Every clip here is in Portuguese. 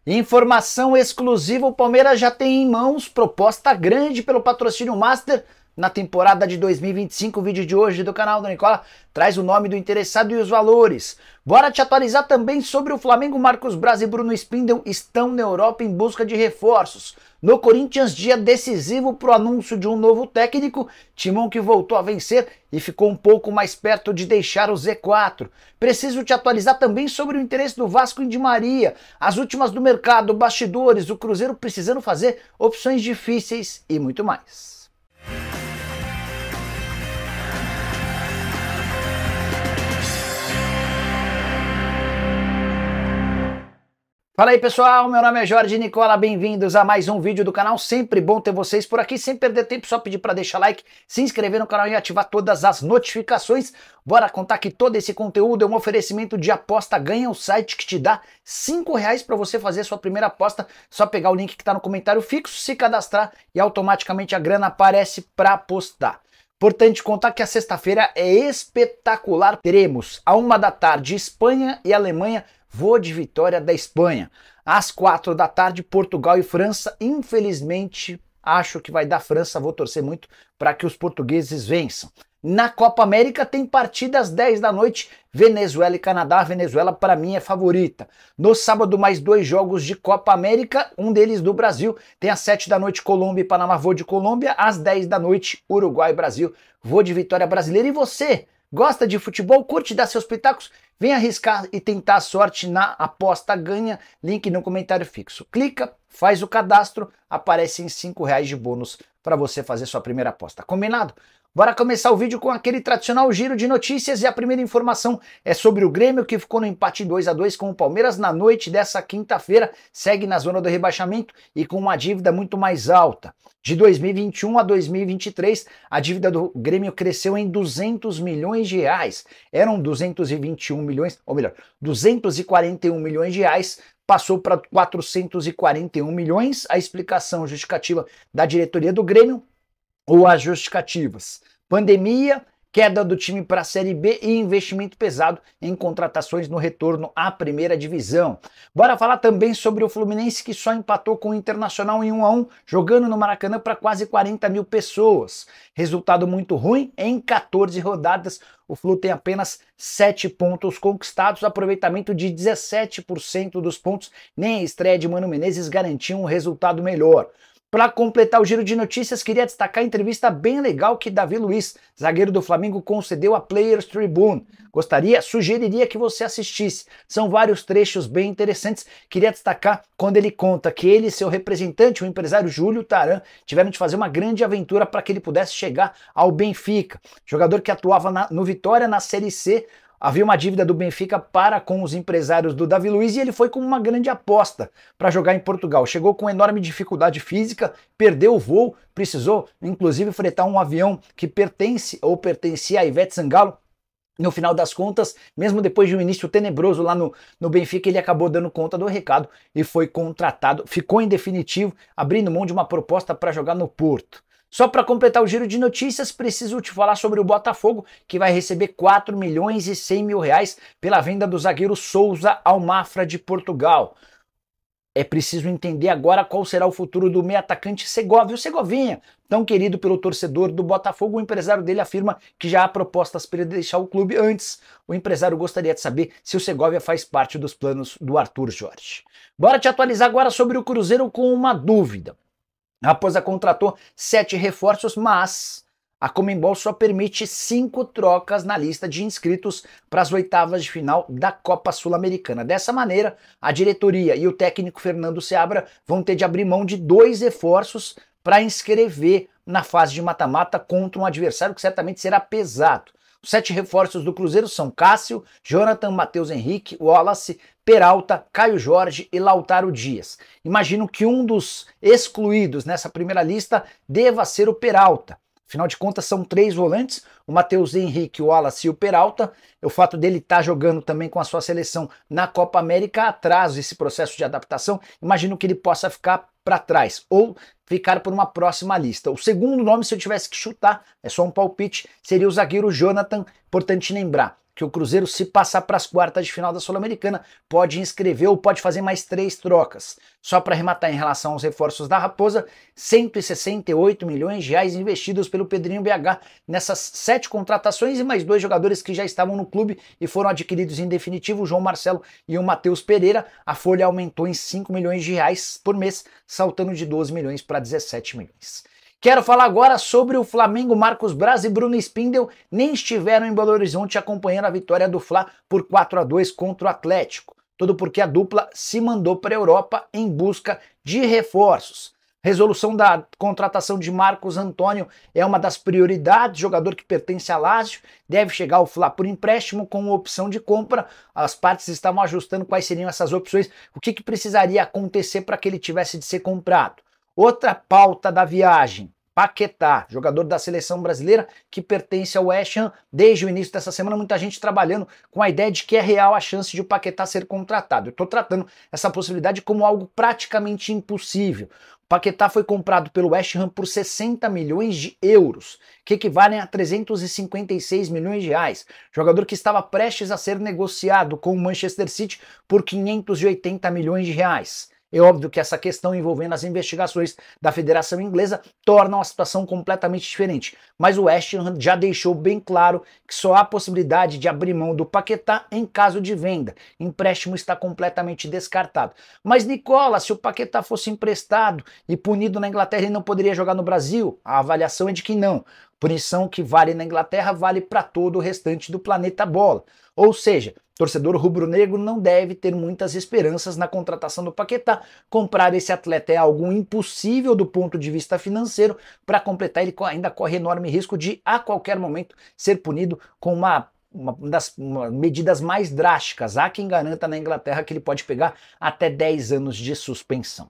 Informação exclusiva: o Palmeiras já tem em mãos proposta grande pelo patrocínio Master na temporada de 2025. O vídeo de hoje do canal do Nicola traz o nome do interessado e os valores. Bora te atualizar também sobre o Flamengo. Marcos Braz e Bruno Spindel estão na Europa em busca de reforços. No Corinthians, dia decisivo para o anúncio de um novo técnico. Timão que voltou a vencer e ficou um pouco mais perto de deixar o Z4. Preciso te atualizar também sobre o interesse do Vasco em Di Maria, as últimas do mercado, bastidores, o Cruzeiro precisando fazer opções difíceis e muito mais. Fala aí pessoal, meu nome é Jorge Nicola, bem-vindos a mais um vídeo do canal. Sempre bom ter vocês por aqui, sem perder tempo, só pedir para deixar like, se inscrever no canal e ativar todas as notificações. Bora contar que todo esse conteúdo é um oferecimento de Aposta Ganha, o site que te dá R$5 para você fazer sua primeira aposta. Só pegar o link que está no comentário fixo, se cadastrar e automaticamente a grana aparece para apostar. Importante contar que a sexta-feira é espetacular. Teremos à 1 da tarde Espanha e Alemanha, voo de vitória da Espanha. Às 4 da tarde, Portugal e França. Infelizmente, acho que vai dar França, vou torcer muito para que os portugueses vençam. Na Copa América tem partida às 10 da noite, Venezuela e Canadá. A Venezuela para mim é favorita. No sábado, mais 2 jogos de Copa América, um deles do Brasil. Tem às 7 da noite Colômbia e Panamá, voo de Colômbia. Às 10 da noite Uruguai e Brasil, voo de vitória brasileira. E você, gosta de futebol, curte dar seus pitacos? Vem arriscar e tentar a sorte na Aposta Ganha, link no comentário fixo. Clica, faz o cadastro, aparecem R$5 de bônus para você fazer sua primeira aposta. Combinado? Bora começar o vídeo com aquele tradicional giro de notícias e a primeira informação é sobre o Grêmio, que ficou no empate 2-2 com o Palmeiras na noite dessa quinta-feira, segue na zona do rebaixamento e com uma dívida muito mais alta. De 2021 a 2023, a dívida do Grêmio cresceu em R$200 milhões. Eram 221 milhões, ou melhor, 241 milhões de reais, passou para 441 milhões. A explicação justificativa da diretoria do Grêmio, ou as justificativas: pandemia, queda do time para a Série B e investimento pesado em contratações no retorno à primeira divisão. Bora falar também sobre o Fluminense, que só empatou com o Internacional em 1-1, jogando no Maracanã para quase 40 mil pessoas. Resultado muito ruim, em 14 rodadas o Flu tem apenas 7 pontos conquistados, aproveitamento de 17% dos pontos. Nem a estreia de Mano Menezes garantiu um resultado melhor. Para completar o giro de notícias, queria destacar a entrevista bem legal que Davi Luiz, zagueiro do Flamengo, concedeu à Players Tribune. Sugeriria que você assistisse. São vários trechos bem interessantes. Queria destacar quando ele conta que ele e seu representante, o empresário Júlio Taran, tiveram de fazer uma grande aventura para que ele pudesse chegar ao Benfica. Jogador que atuava no Vitória na Série C. Havia uma dívida do Benfica para com os empresários do Davi Luiz e ele foi com uma grande aposta para jogar em Portugal. Chegou com enorme dificuldade física, perdeu o voo, precisou inclusive fretar um avião que pertencia a Ivete Sangalo. No final das contas, mesmo depois de um início tenebroso lá no Benfica, ele acabou dando conta do recado e foi contratado. Ficou em definitivo, abrindo mão de uma proposta para jogar no Porto. Só para completar o giro de notícias, preciso te falar sobre o Botafogo, que vai receber 4 milhões e 100 mil reais pela venda do zagueiro Souza ao Mafra de Portugal. É preciso entender agora qual será o futuro do meio atacante Segovia. O Segovinha, tão querido pelo torcedor do Botafogo, o empresário dele afirma que já há propostas para ele deixar o clube antes. O empresário gostaria de saber se o Segovia faz parte dos planos do Arthur Jorge. Bora te atualizar agora sobre o Cruzeiro com uma dúvida. A Raposa contratou 7 reforços, mas a Conmebol só permite 5 trocas na lista de inscritos para as oitavas de final da Copa Sul-Americana. Dessa maneira, a diretoria e o técnico Fernando Seabra vão ter de abrir mão de 2 reforços para inscrever na fase de mata-mata contra um adversário que certamente será pesado. Os 7 reforços do Cruzeiro são Cássio, Jonathan, Matheus Henrique, Wallace, Peralta, Caio Jorge e Lautaro Dias. Imagino que um dos excluídos nessa primeira lista deva ser o Peralta. Afinal de contas, são 3 volantes, o Matheus Henrique, o Wallace e o Peralta. O fato dele estar jogando também com a sua seleção na Copa América atrasa esse processo de adaptação. Imagino que ele possa ficar para trás ou ficar por uma próxima lista. O segundo nome, se eu tivesse que chutar, é só um palpite, seria o zagueiro Jonathan. Importante lembrar que que o Cruzeiro, se passar para as quartas de final da Sul-Americana, pode inscrever ou pode fazer mais 3 trocas. Só para arrematar em relação aos reforços da Raposa, 168 milhões de reais investidos pelo Pedrinho BH nessas 7 contratações e mais 2 jogadores que já estavam no clube e foram adquiridos em definitivo, o João Marcelo e o Matheus Pereira. A folha aumentou em 5 milhões de reais por mês, saltando de 12 milhões para 17 milhões. Quero falar agora sobre o Flamengo. Marcos Braz e Bruno Spindel nem estiveram em Belo Horizonte acompanhando a vitória do Fla por 4-2 contra o Atlético. Tudo porque a dupla se mandou para a Europa em busca de reforços. Resolução da contratação de Marcos Antônio é uma das prioridades. Jogador que pertence a Lazio deve chegar ao Fla por empréstimo com opção de compra. As partes estavam ajustando quais seriam essas opções, o que precisaria acontecer para que ele tivesse de ser comprado. Outra pauta da viagem, Paquetá, jogador da seleção brasileira que pertence ao West Ham. Desde o início dessa semana, muita gente trabalhando com a ideia de que é real a chance de o Paquetá ser contratado. Eu estou tratando essa possibilidade como algo praticamente impossível. O Paquetá foi comprado pelo West Ham por 60 milhões de euros, que equivalem a 356 milhões de reais. Jogador que estava prestes a ser negociado com o Manchester City por 580 milhões de reais. É óbvio que essa questão envolvendo as investigações da Federação Inglesa torna a situação completamente diferente, mas o West Ham já deixou bem claro que só há possibilidade de abrir mão do Paquetá em caso de venda. Empréstimo está completamente descartado. Mas Nicola, se o Paquetá fosse emprestado e punido na Inglaterra, ele não poderia jogar no Brasil? A avaliação é de que não. Punição que vale na Inglaterra vale para todo o restante do planeta bola. Ou seja, torcedor rubro-negro não deve ter muitas esperanças na contratação do Paquetá. Comprar esse atleta é algo impossível do ponto de vista financeiro. Para completar, ele ainda corre enorme risco de, a qualquer momento, ser punido com uma das medidas mais drásticas. Há quem garanta na Inglaterra que ele pode pegar até 10 anos de suspensão.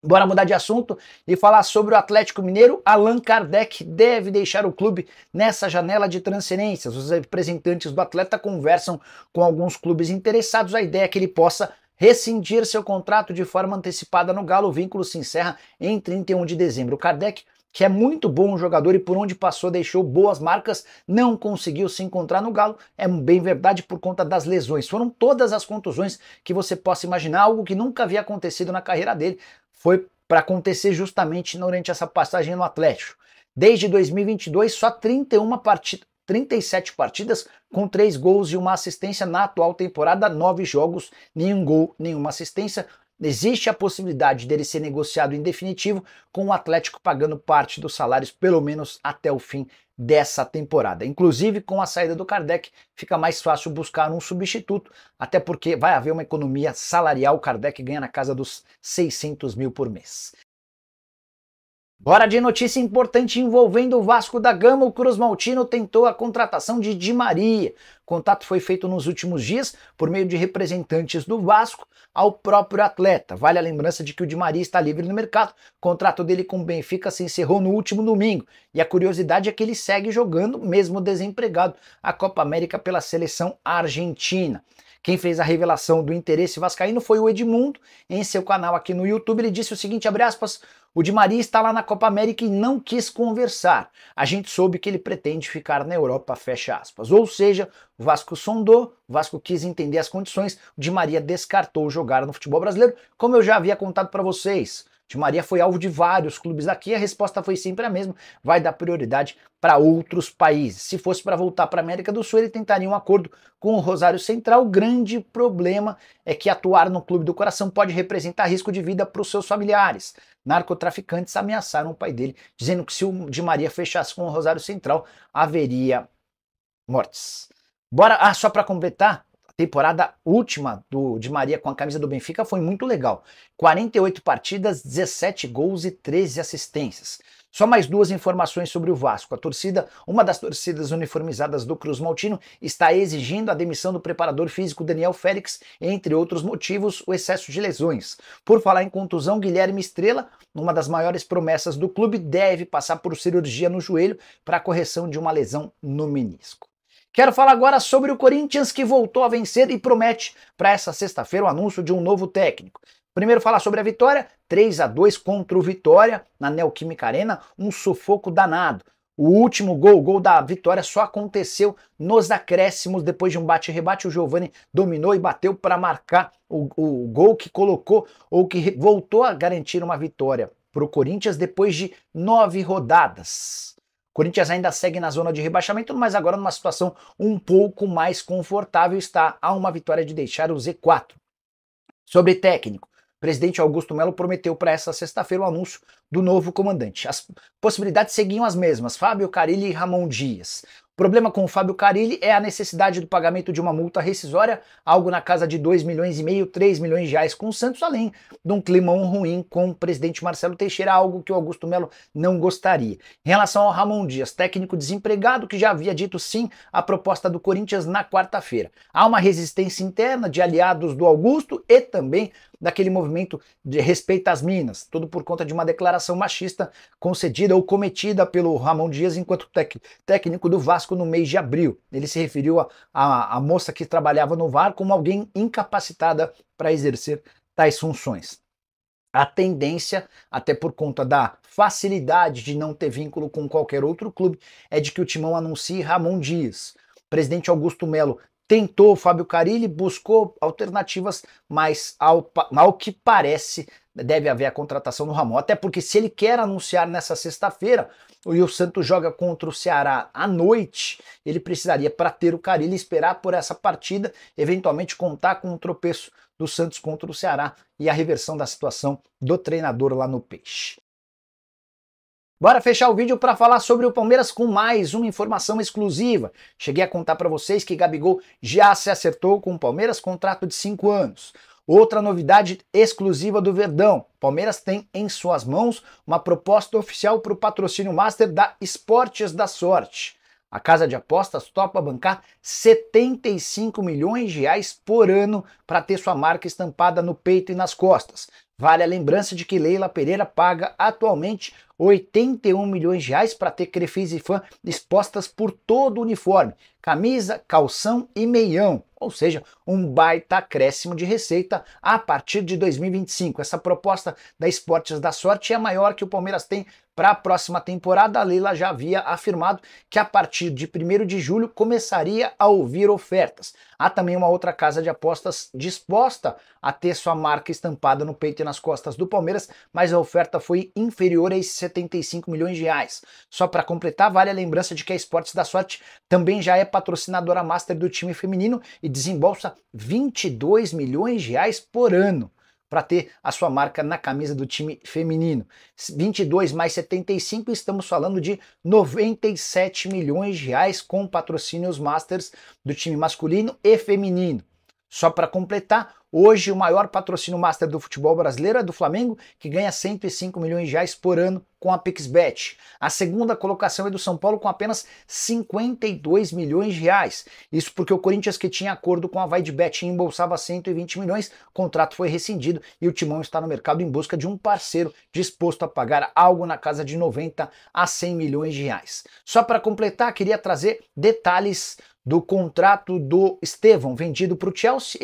Bora mudar de assunto e falar sobre o Atlético Mineiro. Allan Kardec deve deixar o clube nessa janela de transferências. Os representantes do atleta conversam com alguns clubes interessados. A ideia é que ele possa rescindir seu contrato de forma antecipada no Galo. O vínculo se encerra em 31 de dezembro. O Kardec, que é muito bom jogador e por onde passou deixou boas marcas, não conseguiu se encontrar no Galo. É bem verdade, por conta das lesões. Foram todas as contusões que você possa imaginar, algo que nunca havia acontecido na carreira dele. Foi para acontecer justamente durante essa passagem no Atlético. Desde 2022, só 37 partidas com 3 gols e 1 assistência na atual temporada, 9 jogos, nenhum gol, nenhuma assistência. Existe a possibilidade dele ser negociado em definitivo, com o Atlético pagando parte dos salários, pelo menos até o fim dessa temporada. Inclusive, com a saída do Kardec, fica mais fácil buscar um substituto, até porque vai haver uma economia salarial. O Kardec ganha na casa dos 600 mil por mês. Bora de notícia importante envolvendo o Vasco da Gama. O Cruz Maltino tentou a contratação de Di Maria. O contato foi feito nos últimos dias por meio de representantes do Vasco ao próprio atleta. Vale a lembrança de que o Di Maria está livre no mercado. O contrato dele com o Benfica se encerrou no último domingo. E a curiosidade é que ele segue jogando, mesmo desempregado, a Copa América pela seleção argentina. Quem fez a revelação do interesse vascaíno foi o Edmundo. Em seu canal aqui no YouTube, ele disse o seguinte, abre aspas: o Di Maria está lá na Copa América e não quis conversar. A gente soube que ele pretende ficar na Europa, fecha aspas. Ou seja, o Vasco sondou, o Vasco quis entender as condições, o Di Maria descartou jogar no futebol brasileiro, como eu já havia contado para vocês. Di Maria foi alvo de vários clubes daqui, a resposta foi sempre a mesma, vai dar prioridade para outros países. Se fosse para voltar para a América do Sul, ele tentaria um acordo com o Rosário Central. O grande problema é que atuar no clube do coração pode representar risco de vida para os seus familiares. Narcotraficantes ameaçaram o pai dele, dizendo que se o Di Maria fechasse com o Rosário Central, haveria mortes. Bora, só para completar, temporada última do Di Maria com a camisa do Benfica foi muito legal. 48 partidas, 17 gols e 13 assistências. Só mais 2 informações sobre o Vasco. A torcida, uma das torcidas uniformizadas do Cruz Maltino, está exigindo a demissão do preparador físico Daniel Félix, entre outros motivos, o excesso de lesões. Por falar em contusão, Guilherme Estrela, uma das maiores promessas do clube, deve passar por cirurgia no joelho para a correção de uma lesão no menisco. Quero falar agora sobre o Corinthians, que voltou a vencer e promete para essa sexta-feira o anúncio de um novo técnico. Primeiro falar sobre a vitória, 3-2 contra o Vitória na Neoquímica Arena, um sufoco danado. O último gol, o gol da vitória, só aconteceu nos acréscimos, depois de um bate-rebate, o Giovani dominou e bateu para marcar o gol que colocou, ou que voltou a garantir uma vitória para o Corinthians depois de 9 rodadas. O Corinthians ainda segue na zona de rebaixamento, mas agora numa situação um pouco mais confortável, está a uma vitória de deixar o Z4. Sobre técnico, o presidente Augusto Melo prometeu para essa sexta-feira o anúncio do novo comandante. As possibilidades seguiam as mesmas, Fábio Carille e Ramon Dias. O problema com o Fábio Carille é a necessidade do pagamento de uma multa rescisória, algo na casa de 2,5 milhões, 3 milhões de reais com o Santos, além de um climão ruim com o presidente Marcelo Teixeira, algo que o Augusto Melo não gostaria. Em relação ao Ramon Dias, técnico desempregado, que já havia dito sim à proposta do Corinthians na quarta-feira. Há uma resistência interna de aliados do Augusto e também daquele movimento de respeito às minas, tudo por conta de uma declaração machista concedida ou cometida pelo Ramon Dias enquanto técnico do Vasco no mês de abril. Ele se referiu à moça que trabalhava no VAR como alguém incapacitada para exercer tais funções. A tendência, até por conta da facilidade de não ter vínculo com qualquer outro clube, é de que o Timão anuncie Ramon Dias. O presidente Augusto Melo tentou Fábio Carille, buscou alternativas, mas ao que parece deve haver a contratação do Ramon. Até porque se ele quer anunciar nessa sexta-feira e o Santos joga contra o Ceará à noite, ele precisaria, para ter o Carille, esperar por essa partida, eventualmente contar com o tropeço do Santos contra o Ceará e a reversão da situação do treinador lá no Peixe. Bora fechar o vídeo para falar sobre o Palmeiras com mais uma informação exclusiva. Cheguei a contar para vocês que Gabigol já se acertou com o Palmeiras, contrato de 5 anos. Outra novidade exclusiva do Verdão. Palmeiras tem em suas mãos uma proposta oficial para o patrocínio master da Esportes da Sorte. A casa de apostas topa bancar 75 milhões de reais por ano para ter sua marca estampada no peito e nas costas. Vale a lembrança de que Leila Pereira paga atualmente 81 milhões de reais para ter Crefisa e Fã expostas por todo o uniforme, camisa, calção e meião, ou seja, um baita acréscimo de receita a partir de 2025. Essa proposta da Esportes da Sorte é a maior que o Palmeiras tem para a próxima temporada. A Leila já havia afirmado que a partir de 1º de julho começaria a ouvir ofertas. Há também uma outra casa de apostas disposta a ter sua marca estampada no peito e nas costas do Palmeiras, mas a oferta foi inferior a esses 75 milhões de reais. Só para completar, vale a lembrança de que a Esportes da Sorte também já é patrocinadora master do time feminino e desembolsa 22 milhões de reais por ano para ter a sua marca na camisa do time feminino. 22 mais 75, estamos falando de 97 milhões de reais com patrocínios masters do time masculino e feminino. Só para completar, hoje o maior patrocínio master do futebol brasileiro é do Flamengo, que ganha 105 milhões de reais por ano com a PixBet. A segunda colocação é do São Paulo com apenas 52 milhões de reais. Isso porque o Corinthians, que tinha acordo com a VaideBet e embolsava 120 milhões, o contrato foi rescindido e o Timão está no mercado em busca de um parceiro disposto a pagar algo na casa de 90 a 100 milhões de reais. Só para completar, queria trazer detalhes do contrato do Estevão, vendido para o Chelsea.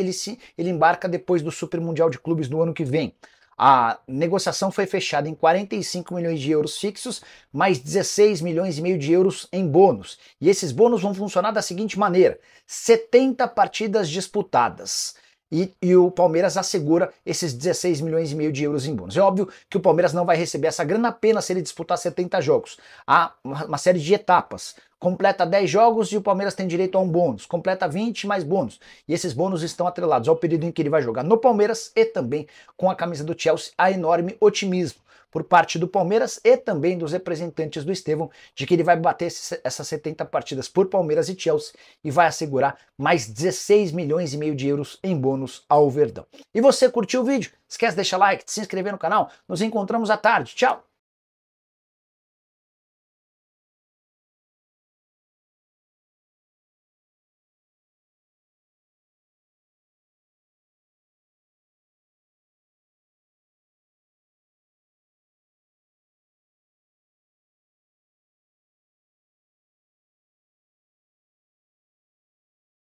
Ele embarca depois do Super Mundial de Clubes do ano que vem. A negociação foi fechada em 45 milhões de euros fixos, mais 16 milhões e meio de euros em bônus. E esses bônus vão funcionar da seguinte maneira: 70 partidas disputadas. E o Palmeiras assegura esses 16 milhões e meio de euros em bônus. É óbvio que o Palmeiras não vai receber essa grana apenas se ele disputar 70 jogos. Há uma série de etapas. Completa 10 jogos e o Palmeiras tem direito a um bônus. Completa 20 mais bônus. E esses bônus estão atrelados ao período em que ele vai jogar no Palmeiras e também com a camisa do Chelsea. Há enorme otimismo por parte do Palmeiras e também dos representantes do Estevão de que ele vai bater essas 70 partidas por Palmeiras e Chelsea e vai assegurar mais 16 milhões e meio de euros em bônus ao Verdão. E você curtiu o vídeo? Esquece de deixar like, de se inscrever no canal. Nos encontramos à tarde. Tchau!